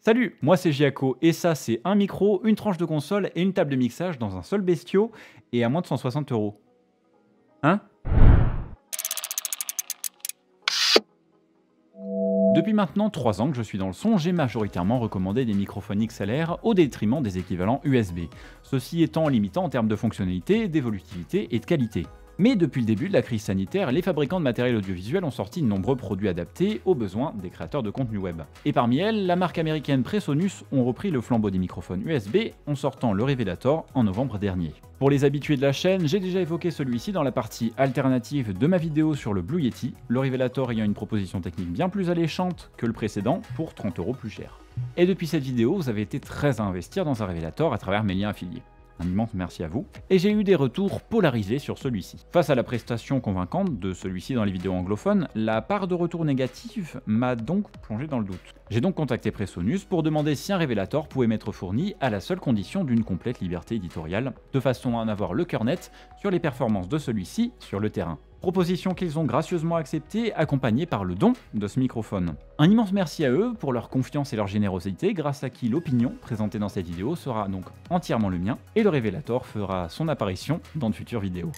Salut, moi c'est Giaco et ça c'est un micro, une tranche de console et une table de mixage dans un seul bestiau et à moins de 160 €. Hein? Depuis maintenant 3 ans que je suis dans le son, j'ai majoritairement recommandé des microphones XLR au détriment des équivalents USB, ceci étant limitant en termes de fonctionnalité, d'évolutivité et de qualité. Mais depuis le début de la crise sanitaire, les fabricants de matériel audiovisuel ont sorti de nombreux produits adaptés aux besoins des créateurs de contenu web. Et parmi elles, la marque américaine Presonus ont repris le flambeau des microphones USB en sortant le Revelator en novembre dernier. Pour les habitués de la chaîne, j'ai déjà évoqué celui-ci dans la partie alternative de ma vidéo sur le Blue Yeti, le Revelator ayant une proposition technique bien plus alléchante que le précédent pour 30 € plus cher. Et depuis cette vidéo, vous avez été très à investir dans un Revelator à travers mes liens affiliés. Un immense merci à vous. Et j'ai eu des retours polarisés sur celui-ci. Face à la prestation convaincante de celui-ci dans les vidéos anglophones, la part de retour négative m'a donc plongé dans le doute. J'ai donc contacté Presonus pour demander si un Revelator pouvait m'être fourni à la seule condition d'une complète liberté éditoriale, de façon à en avoir le cœur net sur les performances de celui-ci sur le terrain. Proposition qu'ils ont gracieusement acceptée, accompagnée par le don de ce microphone. Un immense merci à eux pour leur confiance et leur générosité, grâce à qui l'opinion présentée dans cette vidéo sera donc entièrement le mien, et le Revelator fera son apparition dans de futures vidéos.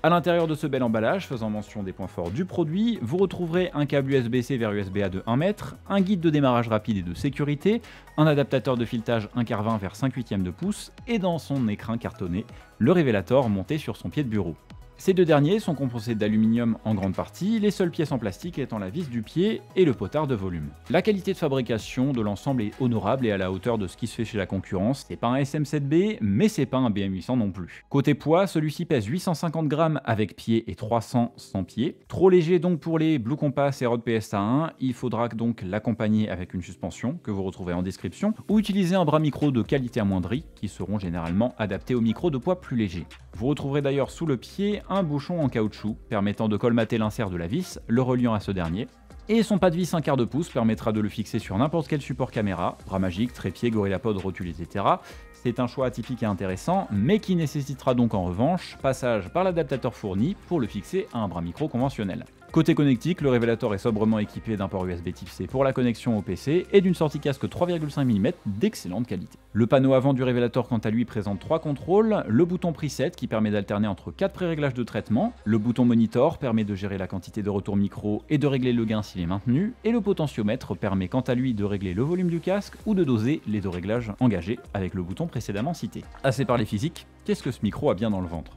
A l'intérieur de ce bel emballage, faisant mention des points forts du produit, vous retrouverez un câble USB-C vers USB-A de 1 mètre, un guide de démarrage rapide et de sécurité, un adaptateur de filetage 1/20 vers 5/8 de pouce, et dans son écrin cartonné, le Revelator monté sur son pied de bureau. Ces deux derniers sont composés d'aluminium en grande partie, les seules pièces en plastique étant la vis du pied et le potard de volume. La qualité de fabrication de l'ensemble est honorable et à la hauteur de ce qui se fait chez la concurrence. C'est pas un SM7B, mais c'est pas un BM800 non plus. Côté poids, celui-ci pèse 850 grammes avec pied et 300 sans pied. Trop léger donc pour les Blue Compass et Rode PSA1, il faudra donc l'accompagner avec une suspension que vous retrouvez en description, ou utiliser un bras micro de qualité amoindrie qui seront généralement adaptés aux micros de poids plus légers. Vous retrouverez d'ailleurs sous le pied un bouchon en caoutchouc permettant de colmater l'insert de la vis, le reliant à ce dernier. Et son pas de vis 1/4 de pouce permettra de le fixer sur n'importe quel support caméra, bras magique, trépied, GorillaPod, rotule, etc. C'est un choix atypique et intéressant, mais qui nécessitera donc en revanche passage par l'adaptateur fourni pour le fixer à un bras micro conventionnel. Côté connectique, le Revelator est sobrement équipé d'un port USB Type C pour la connexion au PC et d'une sortie casque 3,5 mm d'excellente qualité. Le panneau avant du Revelator quant à lui présente 3 contrôles, le bouton preset qui permet d'alterner entre 4 pré-réglages de traitement, le bouton monitor permet de gérer la quantité de retour micro et de régler le gain s'il est maintenu, et le potentiomètre permet quant à lui de régler le volume du casque ou de doser les deux réglages engagés avec le bouton précédemment cité. Assez parlé physique, qu'est-ce que ce micro a bien dans le ventre?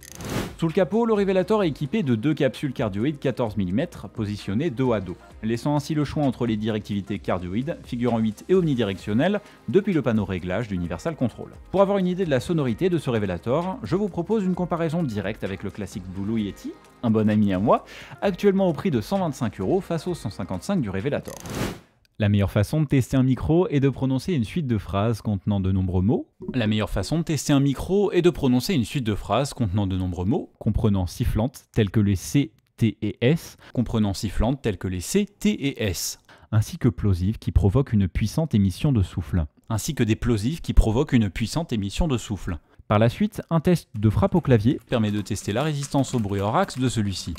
Sous le capot, le Revelator est équipé de 2 capsules cardioïdes 14 mm positionnées dos à dos, laissant ainsi le choix entre les directivités cardioïdes, figurant 8 et omnidirectionnelles, depuis le panneau réglage d'Universal Control. Pour avoir une idée de la sonorité de ce Revelator, je vous propose une comparaison directe avec le classique Blue Yeti, un bon ami à moi, actuellement au prix de 125 € face aux 155 du Revelator. La meilleure façon de tester un micro est de prononcer une suite de phrases contenant de nombreux mots. La meilleure façon de tester un micro est de prononcer une suite de phrases contenant de nombreux mots, comprenant sifflantes telles que les C, T et S, ainsi que plosives qui provoquent une puissante émission de souffle, Par la suite, un test de frappe au clavier permet de tester la résistance au bruit hors axe de celui-ci.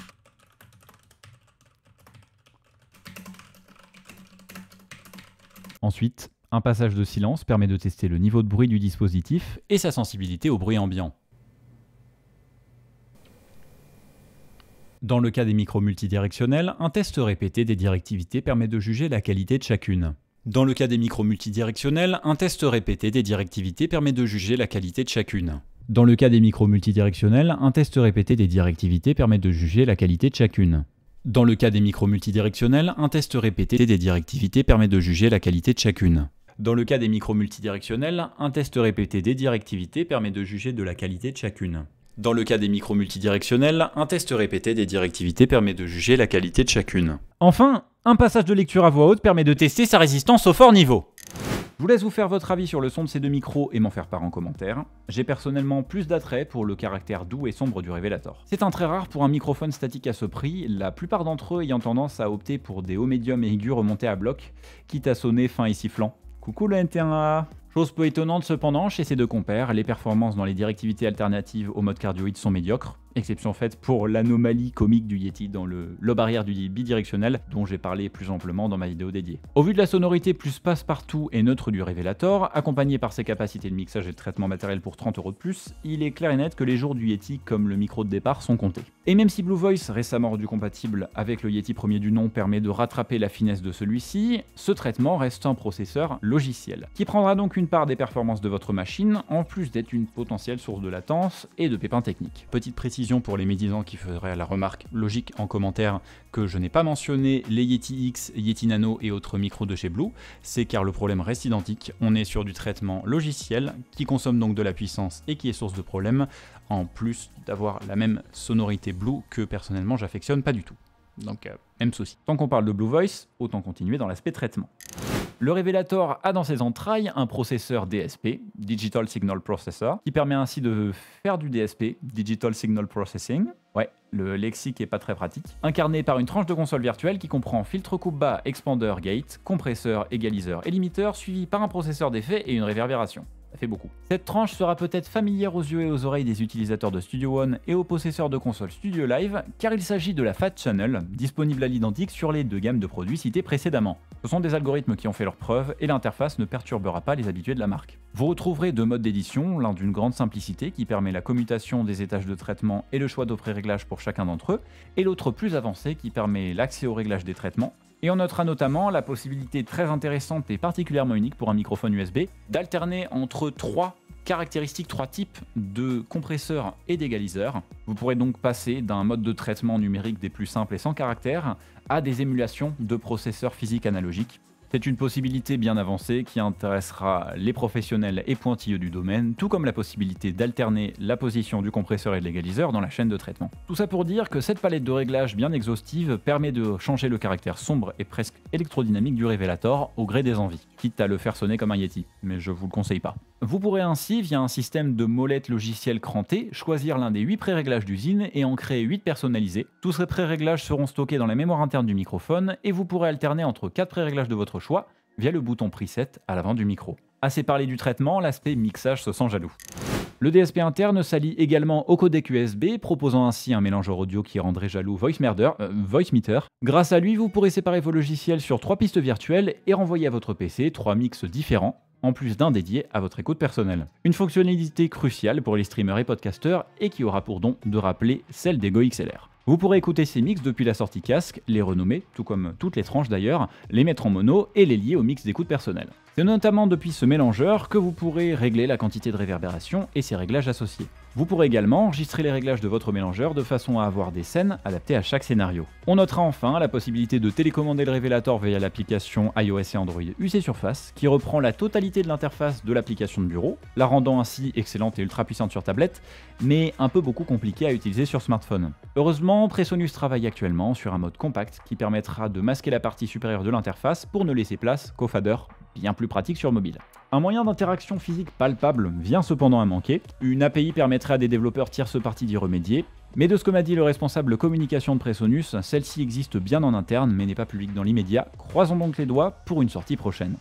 Ensuite, un passage de silence permet de tester le niveau de bruit du dispositif et sa sensibilité au bruit ambiant. Dans le cas des micros multidirectionnels, un test répété des directivités permet de juger la qualité de chacune. Dans le cas des micros multidirectionnels, un test répété des directivités permet de juger la qualité de chacune. Enfin, un passage de lecture à voix haute permet de tester sa résistance au fort niveau. Je vous laisse vous faire votre avis sur le son de ces deux micros et m'en faire part en commentaire. J'ai personnellement plus d'attrait pour le caractère doux et sombre du Revelator. C'est un très rare pour un microphone statique à ce prix, la plupart d'entre eux ayant tendance à opter pour des hauts médiums et aigus remontés à bloc, quitte à sonner fin et sifflant. Coucou le NT1A. Chose peu étonnante cependant, chez ces deux compères, les performances dans les directivités alternatives au mode cardioïde sont médiocres, exception faite pour l'anomalie comique du Yeti dans le lobe arrière du bidirectionnel dont j'ai parlé plus amplement dans ma vidéo dédiée. Au vu de la sonorité plus passe-partout et neutre du Revelator, accompagné par ses capacités de mixage et de traitement matériel pour 30 € de plus, il est clair et net que les jours du Yeti comme le micro de départ sont comptés. Et même si Blue Voice, récemment rendu compatible avec le Yeti premier du nom, permet de rattraper la finesse de celui-ci, ce traitement reste un processeur logiciel, qui prendra donc une part des performances de votre machine, en plus d'être une potentielle source de latence et de pépins techniques. Petite précision pour les médisants qui feraient la remarque logique en commentaire que je n'ai pas mentionné les Yeti X, Yeti Nano et autres micros de chez Blue, c'est car le problème reste identique, on est sur du traitement logiciel qui consomme donc de la puissance et qui est source de problèmes, en plus d'avoir la même sonorité Blue que personnellement j'affectionne pas du tout. Donc même souci. Tant qu'on parle de Blue Voice, autant continuer dans l'aspect traitement. Le Revelator a dans ses entrailles un processeur DSP, Digital Signal Processor, qui permet ainsi de faire du DSP, Digital Signal Processing. Ouais, le lexique est pas très pratique. Incarné par une tranche de console virtuelle qui comprend filtre coupe-bas, expander, gate, compresseur, égaliseur et limiteur, suivi par un processeur d'effet et une réverbération. Ça fait beaucoup. Cette tranche sera peut-être familière aux yeux et aux oreilles des utilisateurs de Studio One et aux possesseurs de consoles Studio Live, car il s'agit de la Fat Channel, disponible à l'identique sur les deux gammes de produits cités précédemment. Ce sont des algorithmes qui ont fait leurs preuves et l'interface ne perturbera pas les habitués de la marque. Vous retrouverez deux modes d'édition, l'un d'une grande simplicité qui permet la commutation des étages de traitement et le choix de pré-réglages pour chacun d'entre eux, et l'autre plus avancé qui permet l'accès au réglage des traitements. Et on notera notamment la possibilité très intéressante et particulièrement unique pour un microphone USB d'alterner entre trois types de compresseurs et d'égaliseurs. Vous pourrez donc passer d'un mode de traitement numérique des plus simples et sans caractère à des émulations de processeurs physiques analogiques. C'est une possibilité bien avancée qui intéressera les professionnels et pointilleux du domaine, tout comme la possibilité d'alterner la position du compresseur et de l'égaliseur dans la chaîne de traitement. Tout ça pour dire que cette palette de réglages bien exhaustive permet de changer le caractère sombre et presque électrodynamique du Revelator au gré des envies, quitte à le faire sonner comme un Yeti, mais je vous le conseille pas. Vous pourrez ainsi, via un système de molette logicielle cranté, choisir l'un des 8 pré-réglages d'usine et en créer 8 personnalisés. Tous ces pré-réglages seront stockés dans la mémoire interne du microphone et vous pourrez alterner entre 4 pré-réglages de votre choix via le bouton preset à l'avant du micro. Assez parlé du traitement, l'aspect mixage se sent jaloux. Le DSP interne s'allie également au codec USB, proposant ainsi un mélangeur audio qui rendrait jaloux Voicemeeter. Grâce à lui, vous pourrez séparer vos logiciels sur 3 pistes virtuelles et renvoyer à votre PC 3 mix différents, en plus d'un dédié à votre écoute personnelle. Une fonctionnalité cruciale pour les streamers et podcasteurs et qui aura pour don de rappeler celle des Go XLR. Vous pourrez écouter ces mix depuis la sortie casque, les renommer, tout comme toutes les tranches d'ailleurs, les mettre en mono et les lier au mix d'écoute personnelle. C'est notamment depuis ce mélangeur que vous pourrez régler la quantité de réverbération et ses réglages associés. Vous pourrez également enregistrer les réglages de votre mélangeur de façon à avoir des scènes adaptées à chaque scénario. On notera enfin la possibilité de télécommander le Revelator via l'application iOS et Android UC Surface, qui reprend la totalité de l'interface de l'application de bureau, la rendant ainsi excellente et ultra puissante sur tablette, mais un peu beaucoup compliquée à utiliser sur smartphone. Heureusement, Presonus travaille actuellement sur un mode compact qui permettra de masquer la partie supérieure de l'interface pour ne laisser place qu'au fader, bien plus pratique sur mobile. Un moyen d'interaction physique palpable vient cependant à manquer. Une API permettrait à des développeurs tierces parties d'y remédier, mais de ce que m'a dit le responsable communication de Presonus, celle-ci existe bien en interne mais n'est pas publique dans l'immédiat. Croisons donc les doigts pour une sortie prochaine.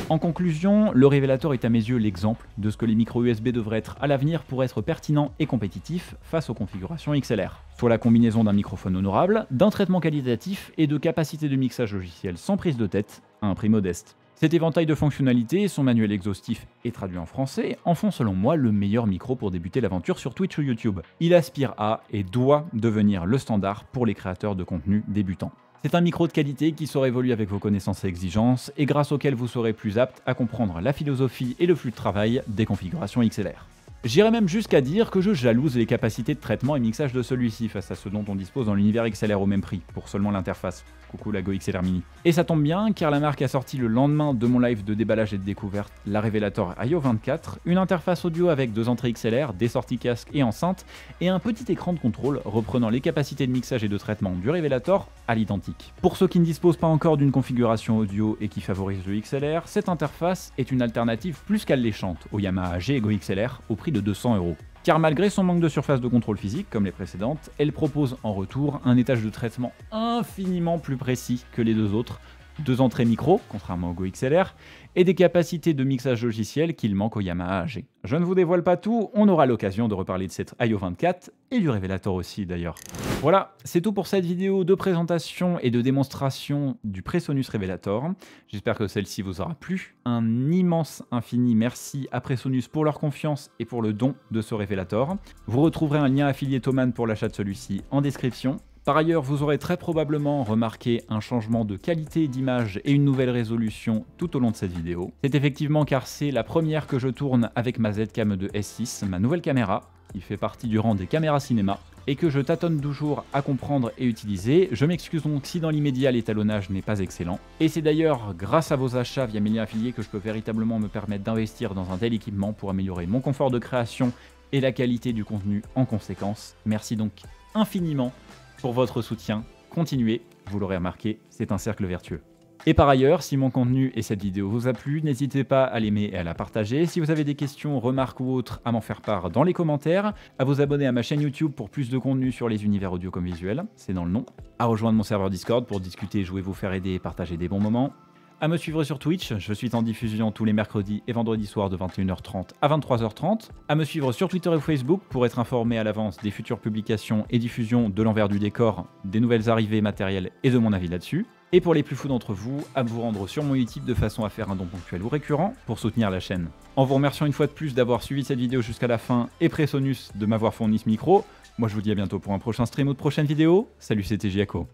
En conclusion, le Revelator est à mes yeux l'exemple de ce que les micros USB devraient être à l'avenir pour être pertinents et compétitifs face aux configurations XLR. Soit la combinaison d'un microphone honorable, d'un traitement qualitatif et de capacités de mixage logiciel sans prise de tête à un prix modeste. Cet éventail de fonctionnalités et son manuel exhaustif et traduit en français en font selon moi le meilleur micro pour débuter l'aventure sur Twitch ou YouTube. Il aspire à et doit devenir le standard pour les créateurs de contenu débutants. C'est un micro de qualité qui saura évoluer avec vos connaissances et exigences et grâce auquel vous serez plus apte à comprendre la philosophie et le flux de travail des configurations XLR. J'irais même jusqu'à dire que je jalouse les capacités de traitement et mixage de celui-ci face à ce dont on dispose dans l'univers XLR au même prix, pour seulement l'interface. Coucou la Go XLR Mini. Et ça tombe bien, car la marque a sorti le lendemain de mon live de déballage et de découverte la Revelator IO 24, une interface audio avec 2 entrées XLR, des sorties casque et enceinte, et un petit écran de contrôle reprenant les capacités de mixage et de traitement du Revelator à l'identique. Pour ceux qui ne disposent pas encore d'une configuration audio et qui favorisent le XLR, cette interface est une alternative plus qu'alléchante au Yamaha G Go XLR au prix de 200 €. Car malgré son manque de surface de contrôle physique, comme les précédentes, elle propose en retour un étage de traitement infiniment plus précis que les deux autres, 2 entrées micro, contrairement au Go XLR, et des capacités de mixage logiciel qu'il manque au Yamaha AG. Je ne vous dévoile pas tout, on aura l'occasion de reparler de cette IO 24 et du Revelator aussi d'ailleurs. Voilà, c'est tout pour cette vidéo de présentation et de démonstration du PreSonus Revelator. J'espère que celle-ci vous aura plu. Un immense infini merci à PreSonus pour leur confiance et pour le don de ce Revelator. Vous retrouverez un lien affilié Thomann pour l'achat de celui-ci en description. Par ailleurs, vous aurez très probablement remarqué un changement de qualité d'image et une nouvelle résolution tout au long de cette vidéo. C'est effectivement car c'est la première que je tourne avec ma ZCam 2S6, ma nouvelle caméra, qui fait partie du rang des caméras cinéma, et que je tâtonne toujours à comprendre et utiliser. Je m'excuse donc si dans l'immédiat l'étalonnage n'est pas excellent. Et c'est d'ailleurs grâce à vos achats via mes liens affiliés que je peux véritablement me permettre d'investir dans un tel équipement pour améliorer mon confort de création et la qualité du contenu en conséquence. Merci donc infiniment pour votre soutien. Continuez, vous l'aurez remarqué, c'est un cercle vertueux. Et par ailleurs, si mon contenu et cette vidéo vous a plu, n'hésitez pas à l'aimer et à la partager. Si vous avez des questions, remarques ou autres, à m'en faire part dans les commentaires, à vous abonner à ma chaîne YouTube pour plus de contenu sur les univers audio comme visuels, c'est dans le nom, à rejoindre mon serveur Discord pour discuter, jouer, vous faire aider et partager des bons moments, à me suivre sur Twitch, je suis en diffusion tous les mercredis et vendredis soirs de 21h30 à 23h30, à me suivre sur Twitter et Facebook pour être informé à l'avance des futures publications et diffusions de l'envers du décor, des nouvelles arrivées matérielles et de mon avis là-dessus, et pour les plus fous d'entre vous, à vous rendre sur mon Utip de façon à faire un don ponctuel ou récurrent pour soutenir la chaîne. En vous remerciant une fois de plus d'avoir suivi cette vidéo jusqu'à la fin et PreSonus de m'avoir fourni ce micro, moi je vous dis à bientôt pour un prochain stream ou de prochaine vidéo. Salut, c'était Giaco.